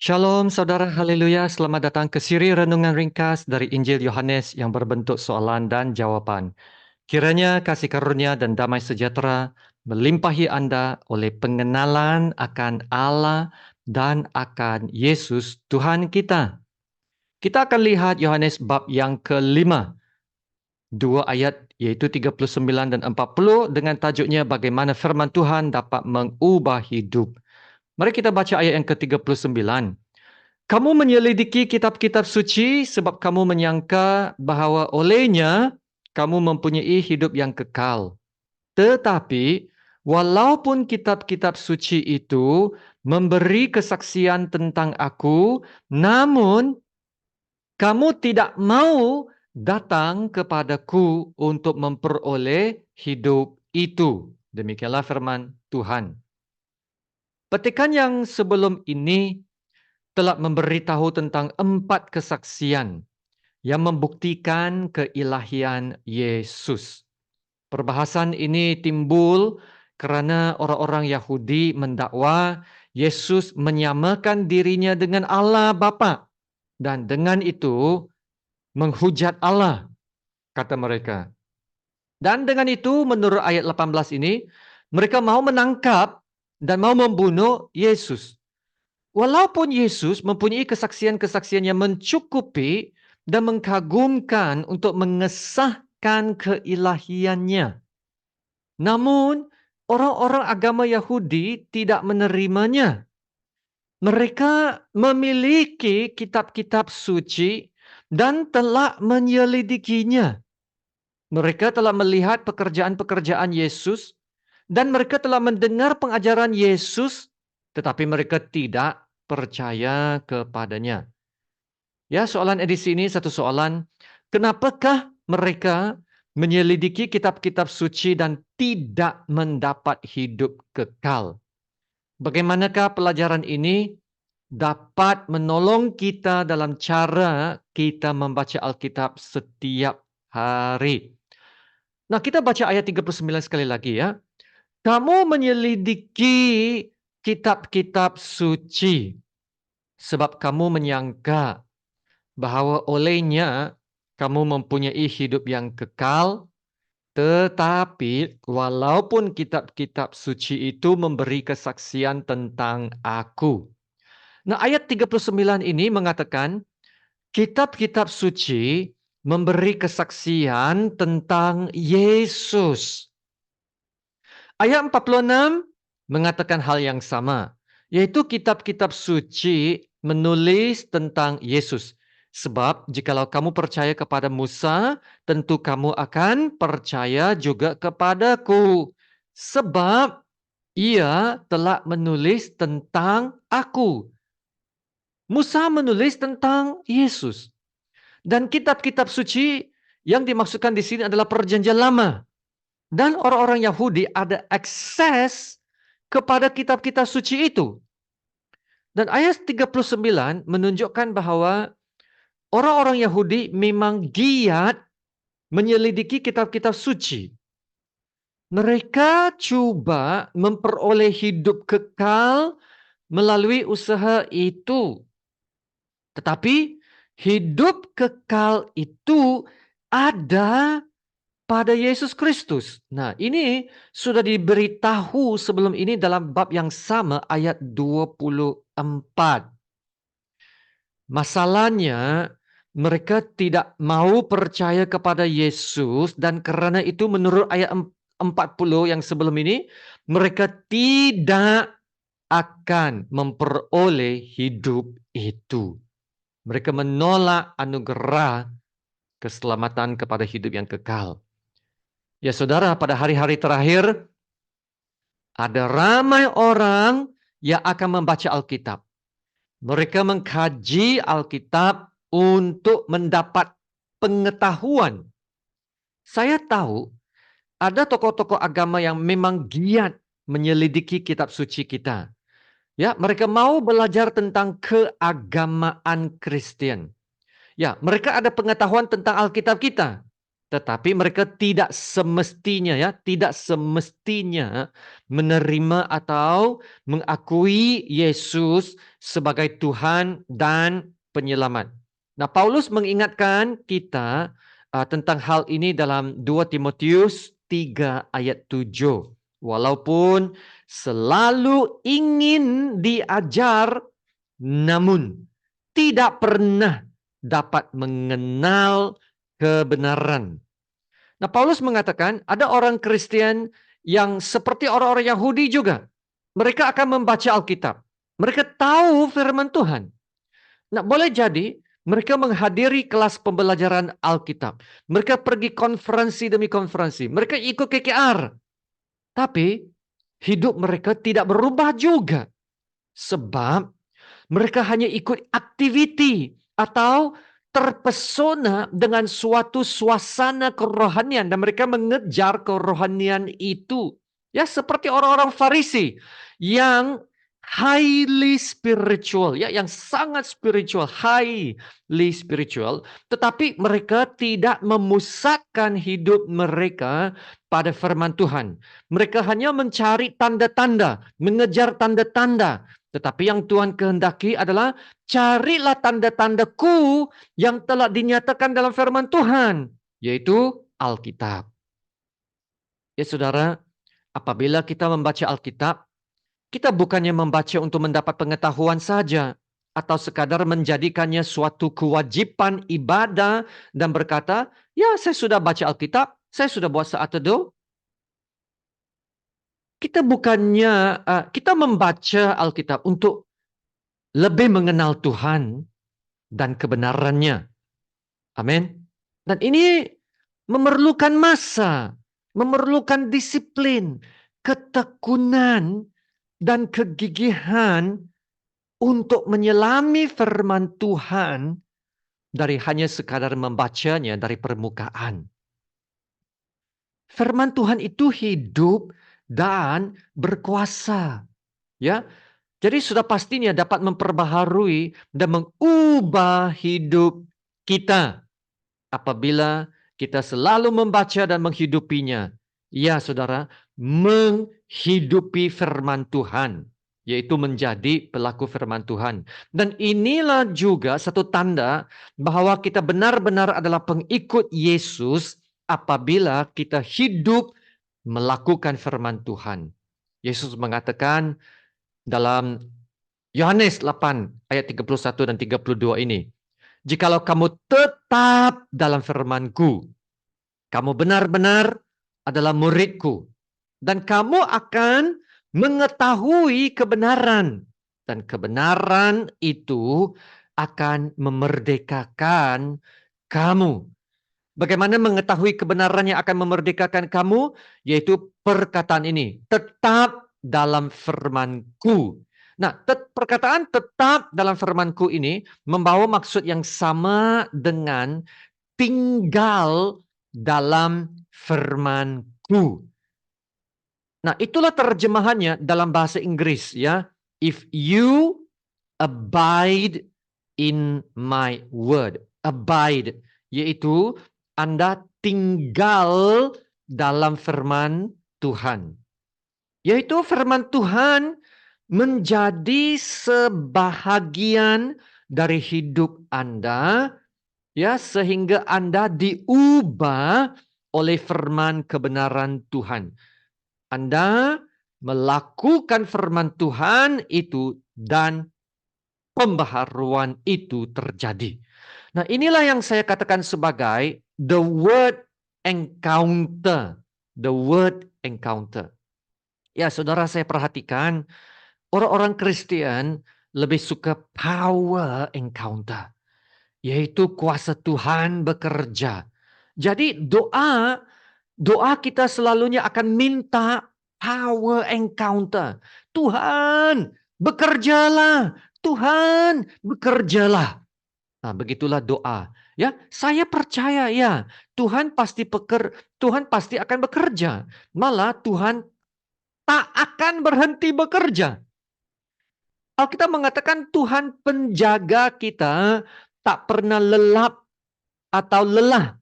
Shalom saudara, haleluya. Selamat datang ke siri renungan ringkas dari Injil Yohanes yang berbentuk soalan dan jawaban. Kiranya kasih karunia dan damai sejahtera melimpahi Anda oleh pengenalan akan Allah dan akan Yesus Tuhan kita. Kita akan lihat Yohanes bab yang kelima. Dua ayat yaitu 39 dan 40 dengan tajuknya bagaimana firman Tuhan dapat mengubah hidup. Mari kita baca ayat yang ke-39. Kamu menyelidiki kitab-kitab suci sebab kamu menyangka bahwa olehnya kamu mempunyai hidup yang kekal. Tetapi walaupun kitab-kitab suci itu memberi kesaksian tentang aku, namun kamu tidak mau datang kepadaku untuk memperoleh hidup itu. Demikianlah firman Tuhan. Petikan yang sebelum ini telah memberitahu tentang 4 kesaksian yang membuktikan keilahian Yesus. Perbahasan ini timbul kerana orang-orang Yahudi mendakwa Yesus menyamakan dirinya dengan Allah Bapa dan dengan itu menghujat Allah, kata mereka. Dan dengan itu menurut ayat 18 ini mereka mau menangkap dan mau membunuh Yesus. Walaupun Yesus mempunyai kesaksian-kesaksian yang mencukupi dan mengkagumkan untuk mengesahkan keilahiannya. Namun, orang-orang agama Yahudi tidak menerimanya. Mereka memiliki kitab-kitab suci dan telah menyelidikinya. Mereka telah melihat pekerjaan-pekerjaan Yesus dan mereka telah mendengar pengajaran Yesus, tetapi mereka tidak percaya kepadanya. Ya, soalan edisi ini satu soalan. Kenapakah mereka menyelidiki kitab-kitab suci dan tidak mendapat hidup kekal? Bagaimanakah pelajaran ini dapat menolong kita dalam cara kita membaca Alkitab setiap hari? Nah, kita baca ayat 39 sekali lagi ya. Kamu menyelidiki kitab-kitab suci sebab kamu menyangka bahwa olehnya kamu mempunyai hidup yang kekal, tetapi walaupun kitab-kitab suci itu memberi kesaksian tentang aku. Nah, ayat 39 ini mengatakan kitab-kitab suci memberi kesaksian tentang Yesus. Ayat 46 mengatakan hal yang sama, yaitu kitab-kitab suci menulis tentang Yesus. Sebab jikalau kamu percaya kepada Musa, tentu kamu akan percaya juga kepadaku. Sebab ia telah menulis tentang aku. Musa menulis tentang Yesus. Dan kitab-kitab suci yang dimaksudkan di sini adalah perjanjian lama. Dan orang-orang Yahudi ada akses kepada kitab-kitab suci itu. Dan ayat 39 menunjukkan bahwa orang-orang Yahudi memang giat menyelidiki kitab-kitab suci. Mereka coba memperoleh hidup kekal melalui usaha itu. Tetapi hidup kekal itu ada pada Yesus Kristus. Nah, ini sudah diberitahu sebelum ini dalam bab yang sama ayat 24. Masalahnya mereka tidak mau percaya kepada Yesus dan karena itu menurut ayat 40 yang sebelum ini mereka tidak akan memperoleh hidup itu. Mereka menolak anugerah keselamatan kepada hidup yang kekal. Ya saudara, pada hari-hari terakhir ada ramai orang yang akan membaca Alkitab. Mereka mengkaji Alkitab untuk mendapat pengetahuan. Saya tahu ada tokoh-tokoh agama yang memang giat menyelidiki kitab suci kita. Ya, mereka mau belajar tentang keagamaan Kristen. Ya, mereka ada pengetahuan tentang Alkitab kita. Tetapi mereka tidak semestinya menerima atau mengakui Yesus sebagai Tuhan dan penyelamat. Nah, Paulus mengingatkan kita tentang hal ini dalam 2 Timotius 3 ayat 7. Walaupun selalu ingin diajar, namun tidak pernah dapat mengenal kebenaran. Nah, Paulus mengatakan ada orang Kristen yang seperti orang-orang Yahudi juga. Mereka akan membaca Alkitab. Mereka tahu firman Tuhan. Nah, boleh jadi mereka menghadiri kelas pembelajaran Alkitab. Mereka pergi konferensi demi konferensi. Mereka ikut KKR. Tapi hidup mereka tidak berubah juga. Sebab mereka hanya ikut aktiviti atau terpesona dengan suatu suasana kerohanian dan mereka mengejar kerohanian itu. Ya, seperti orang-orang Farisi yang highly spiritual, ya, yang sangat spiritual, highly spiritual, tetapi mereka tidak memusatkan hidup mereka pada firman Tuhan. Mereka hanya mencari tanda-tanda, mengejar tanda-tanda. Tetapi yang Tuhan kehendaki adalah carilah tanda-tandaku yang telah dinyatakan dalam firman Tuhan, yaitu Alkitab. Ya saudara, apabila kita membaca Alkitab, kita bukannya membaca untuk mendapat pengetahuan saja, atau sekadar menjadikannya suatu kewajiban ibadah dan berkata, ya saya sudah baca Alkitab, saya sudah buat saat teduh. Kita bukannya, kita membaca Alkitab untuk lebih mengenal Tuhan dan kebenarannya. Amin. Dan ini memerlukan masa, memerlukan disiplin, ketekunan, dan kegigihan untuk menyelami firman Tuhan dari hanya sekadar membacanya dari permukaan. Firman Tuhan itu hidup dan berkuasa. Ya, jadi sudah pastinya dapat memperbaharui dan mengubah hidup kita apabila kita selalu membaca dan menghidupinya. Ya saudara, menghidupi firman Tuhan, yaitu menjadi pelaku firman Tuhan. Dan inilah juga satu tanda bahwa kita benar-benar adalah pengikut Yesus apabila kita hidup melakukan firman Tuhan. Yesus mengatakan dalam Yohanes 8 ayat 31 dan 32 ini. Jikalau kamu tetap dalam firman-Ku, kamu benar-benar adalah murid-Ku. Dan kamu akan mengetahui kebenaran. Dan kebenaran itu akan memerdekakan kamu. Bagaimana mengetahui kebenaran yang akan memerdekakan kamu? Yaitu perkataan ini. Tetap dalam firman-Ku. Nah, perkataan tetap dalam firman-Ku ini membawa maksud yang sama dengan tinggal dalam firman-Ku. Nah, itulah terjemahannya dalam bahasa Inggris ya. If you abide in my word. Abide, yaitu Anda tinggal dalam firman Tuhan. Yaitu firman Tuhan menjadi sebahagian dari hidup Anda, ya, sehingga Anda diubah oleh firman kebenaran Tuhan. Anda melakukan firman Tuhan itu dan pembaharuan itu terjadi. Nah, inilah yang saya katakan sebagai the word encounter. The word encounter. Ya, saudara, saya perhatikan orang-orang Kristen lebih suka power encounter, yaitu kuasa Tuhan bekerja. Jadi doa kita selalunya akan minta power encounter. Tuhan, bekerjalah. Tuhan, bekerjalah. Nah, begitulah doa. Ya, saya percaya ya, Tuhan pasti akan bekerja. Malah Tuhan tak akan berhenti bekerja. Alkitab mengatakan Tuhan penjaga kita tak pernah lelap atau lelah.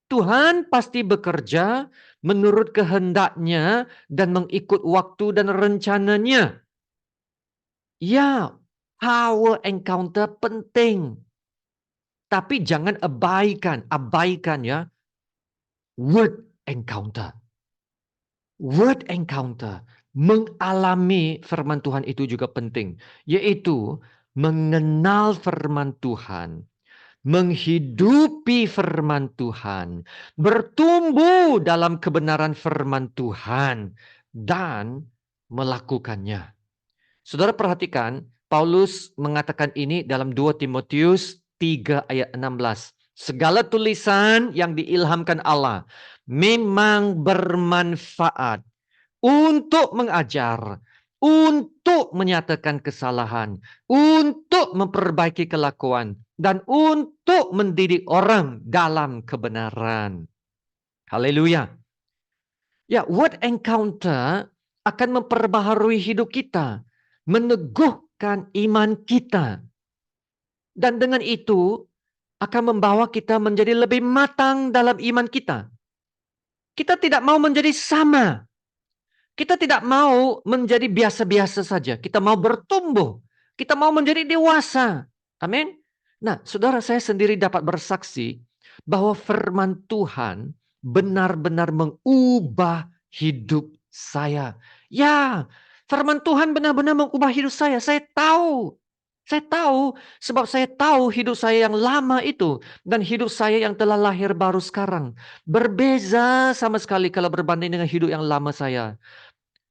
Tuhan pasti bekerja menurut kehendaknya dan mengikut waktu dan rencananya. Ya, power encounter penting. Tapi jangan abaikan ya, word encounter. Word encounter, mengalami firman Tuhan itu juga penting. Yaitu mengenal firman Tuhan, menghidupi firman Tuhan, bertumbuh dalam kebenaran firman Tuhan, dan melakukannya. Saudara perhatikan, Paulus mengatakan ini dalam 2 Timotius 3 ayat 16. Segala tulisan yang diilhamkan Allah memang bermanfaat untuk mengajar, untuk menyatakan kesalahan, untuk memperbaiki kelakuan, dan untuk mendidik orang dalam kebenaran. Haleluya. Ya, word encounter akan memperbaharui hidup kita, meneguhkan iman kita. Dan dengan itu akan membawa kita menjadi lebih matang dalam iman kita. Kita tidak mau menjadi sama. Kita tidak mau menjadi biasa-biasa saja. Kita mau bertumbuh. Kita mau menjadi dewasa. Amin. Nah, saudara, saya sendiri dapat bersaksi bahwa firman Tuhan benar-benar mengubah hidup saya. Ya, firman Tuhan benar-benar mengubah hidup saya. Saya tahu. Saya tahu sebab saya tahu hidup saya yang lama itu dan hidup saya yang telah lahir baru sekarang. Berbeza sama sekali kalau berbanding dengan hidup yang lama saya.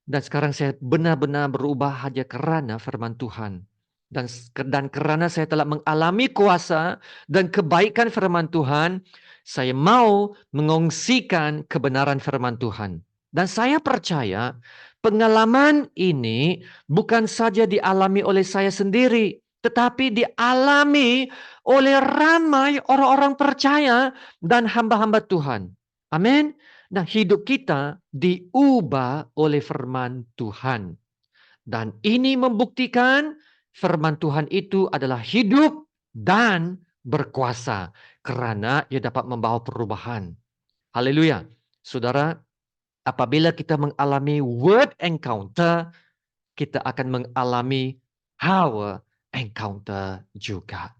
Dan sekarang saya benar-benar berubah hanya karena firman Tuhan. Dan karena saya telah mengalami kuasa dan kebaikan firman Tuhan, saya mau mengongsikan kebenaran firman Tuhan. Dan saya percaya pengalaman ini bukan saja dialami oleh saya sendiri, tetapi dialami oleh ramai orang-orang percaya dan hamba-hamba Tuhan. Amin. Nah, hidup kita diubah oleh firman Tuhan. Dan ini membuktikan firman Tuhan itu adalah hidup dan berkuasa. Karena ia dapat membawa perubahan. Haleluya. Saudara, apabila kita mengalami word encounter, kita akan mengalami power encounter juga.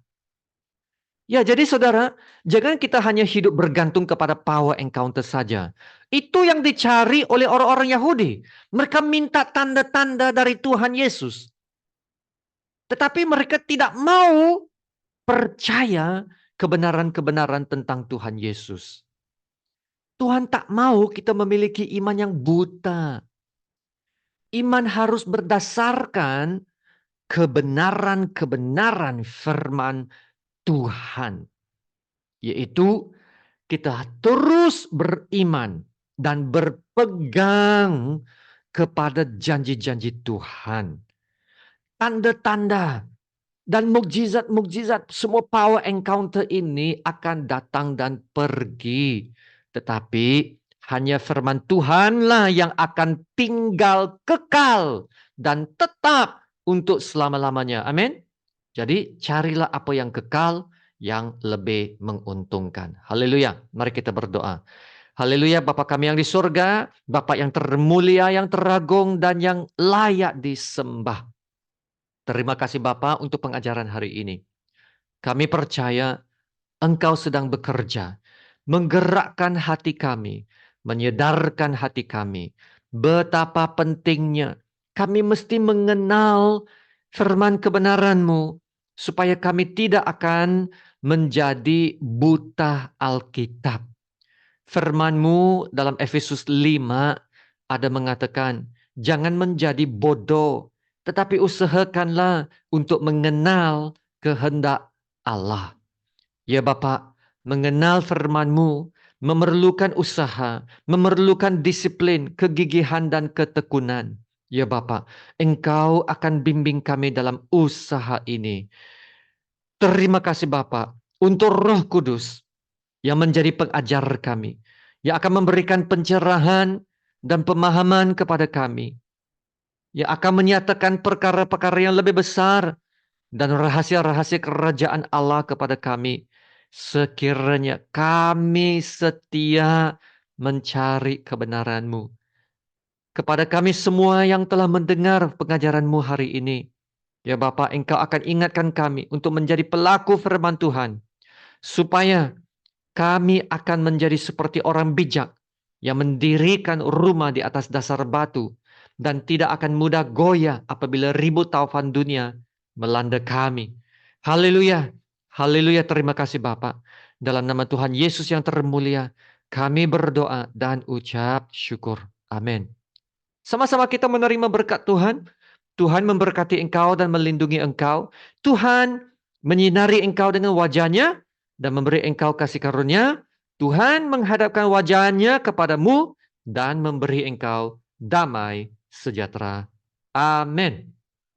Ya, jadi saudara, jangan kita hanya hidup bergantung kepada power encounter saja. Itu yang dicari oleh orang-orang Yahudi. Mereka minta tanda-tanda dari Tuhan Yesus. Tetapi mereka tidak mau percaya kebenaran-kebenaran tentang Tuhan Yesus. Tuhan tak mau kita memiliki iman yang buta. Iman harus berdasarkan kebenaran-kebenaran firman Tuhan. Yaitu kita terus beriman dan berpegang kepada janji-janji Tuhan. Tanda-tanda dan mukjizat-mukjizat, semua power encounter ini akan datang dan pergi. Tetapi hanya firman Tuhanlah yang akan tinggal kekal dan tetap untuk selama-lamanya. Amin. Jadi carilah apa yang kekal, yang lebih menguntungkan. Haleluya. Mari kita berdoa. Haleluya, Bapa kami yang di surga, Bapa yang termulia, yang teragung, dan yang layak disembah. Terima kasih Bapa untuk pengajaran hari ini. Kami percaya Engkau sedang bekerja, menggerakkan hati kami, menyedarkan hati kami. Betapa pentingnya kami mesti mengenal firman kebenaran-Mu, supaya kami tidak akan menjadi buta Alkitab. Firman-Mu dalam Efesus 5 ada mengatakan, jangan menjadi bodoh, tetapi usahakanlah untuk mengenal kehendak Allah. Ya Bapa, mengenal firman-Mu memerlukan usaha, memerlukan disiplin, kegigihan dan ketekunan. Ya Bapa, Engkau akan bimbing kami dalam usaha ini. Terima kasih Bapa untuk Roh Kudus yang menjadi pengajar kami, yang akan memberikan pencerahan dan pemahaman kepada kami, yang akan menyatakan perkara-perkara yang lebih besar dan rahasia-rahasia kerajaan Allah kepada kami, sekiranya kami setia mencari kebenaran-Mu. Kepada kami semua yang telah mendengar pengajaran-Mu hari ini, ya Bapa, Engkau akan ingatkan kami untuk menjadi pelaku firman Tuhan, supaya kami akan menjadi seperti orang bijak yang mendirikan rumah di atas dasar batu dan tidak akan mudah goyah apabila ribut taufan dunia melanda kami. Haleluya. Haleluya, terima kasih Bapak. Dalam nama Tuhan Yesus yang termulia, kami berdoa dan ucap syukur. Amin. Sama-sama kita menerima berkat Tuhan. Tuhan memberkati engkau dan melindungi engkau. Tuhan menyinari engkau dengan wajah-Nya dan memberi engkau kasih karunia. Tuhan menghadapkan wajah-Nya kepadamu dan memberi engkau damai sejahtera. Amin.